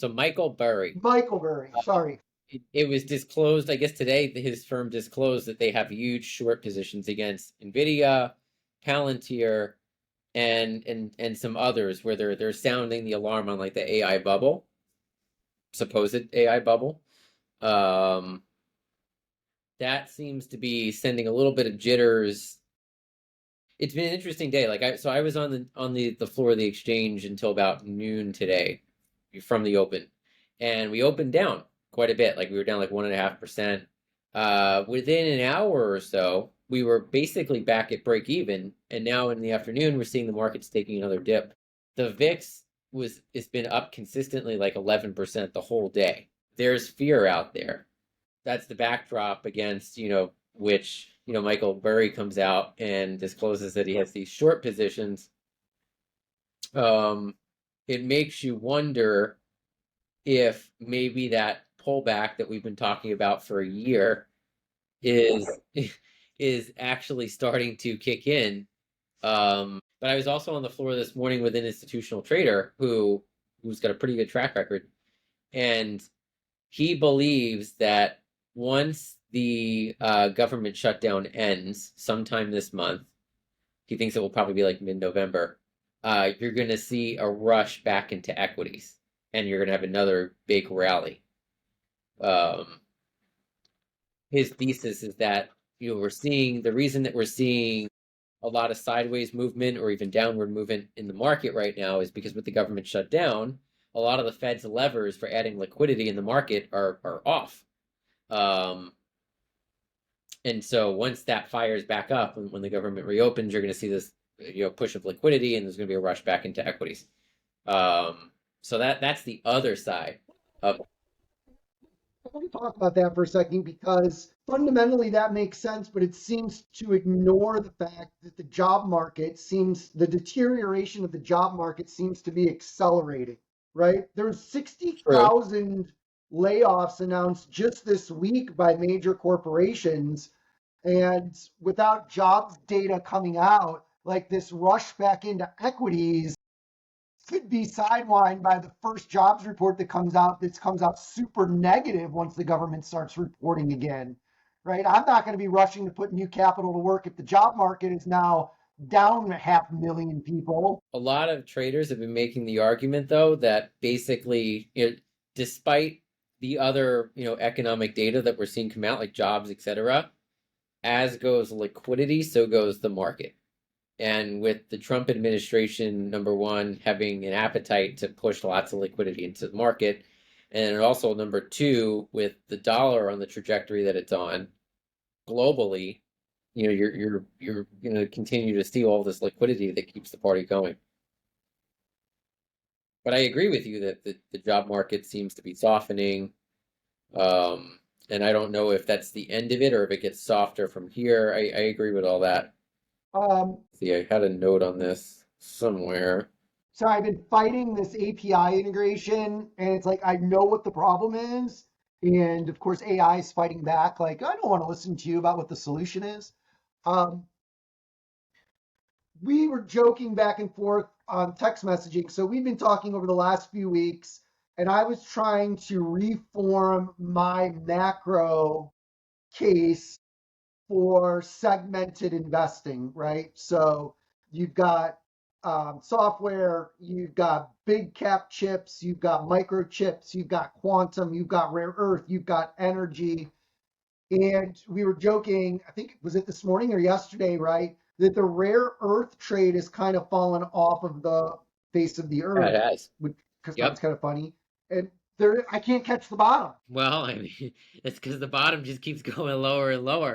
So Michael Burry, Michael Burry, sorry. it was disclosed, I guess today, his firm disclosed that they have huge short positions against Nvidia, Palantir, and some others where they're sounding the alarm on like the AI bubble, supposed AI bubble. Um, that seems to be sending a little bit of jitters. It's been an interesting day. I was on the floor of the exchange until about noon today from the open. And we opened down quite a bit. Like we were down like 1.5%. Within an hour or so, we were basically back at break even. And now in the afternoon, we're seeing the markets taking another dip. The VIX it's been up consistently like 11% the whole day. There's fear out there. That's the backdrop against, which, Michael Burry comes out and discloses that he has these short positions. It makes you wonder if maybe that pullback that we've been talking about for a year is is actually starting to kick in. But I was also on the floor this morning with an institutional trader who's got a pretty good track record, and he believes that once the government shutdown ends sometime this month, he thinks it will probably be like mid-November. You're going to see a rush back into equities, and you're going to have another big rally. His thesis is that we're seeing the reason that we're seeing a lot of sideways movement or even downward movement in the market right now is because with the government shut down, a lot of the Fed's levers for adding liquidity in the market are off. And so once that fires back up, when the government reopens, you're going to see this push of liquidity, and there's going to be a rush back into equities. So that's the other side of. I want to talk about that for a second because fundamentally that makes sense, but it seems to ignore the fact that the deterioration of the job market seems to be accelerating, right? There's True. 60,000 layoffs announced just this week by major corporations. And without jobs data coming out, like this rush back into equities could be sidelined by the first jobs report that comes out super negative once the government starts reporting again, right? I'm not going to be rushing to put new capital to work if the job market is now down 500,000 people. A lot of traders have been making the argument, though, that basically, despite the other, economic data that we're seeing come out, like jobs, etc., as goes liquidity, so goes the market. And with the Trump administration, number one, having an appetite to push lots of liquidity into the market, and also number two, with the dollar on the trajectory that it's on globally, you're going to continue to see all this liquidity that keeps the party going. But I agree with you that the job market seems to be softening. And I don't know if that's the end of it or if it gets softer from here. I agree with all that. Um, See, I had a note on this somewhere. so I've been fighting this API integration, and it's like I know what the problem is. And of course, AI is fighting back, like, I don't want to listen to you about what the solution is. Um, we were joking back and forth on text messaging. So we've been talking over the last few weeks, and I was trying to reform my macro case for segmented investing, right? So you've got software, you've got big cap chips, you've got microchips, you've got quantum, you've got rare earth, you've got energy. And we were joking, I think, was it this morning or yesterday, right? That the rare earth trade has kind of fallen off of the face of the Yeah, earth, it has. which because that's Yep. kind of funny. And I can't catch the bottom. Well, I mean, it's because the bottom just keeps going lower and lower.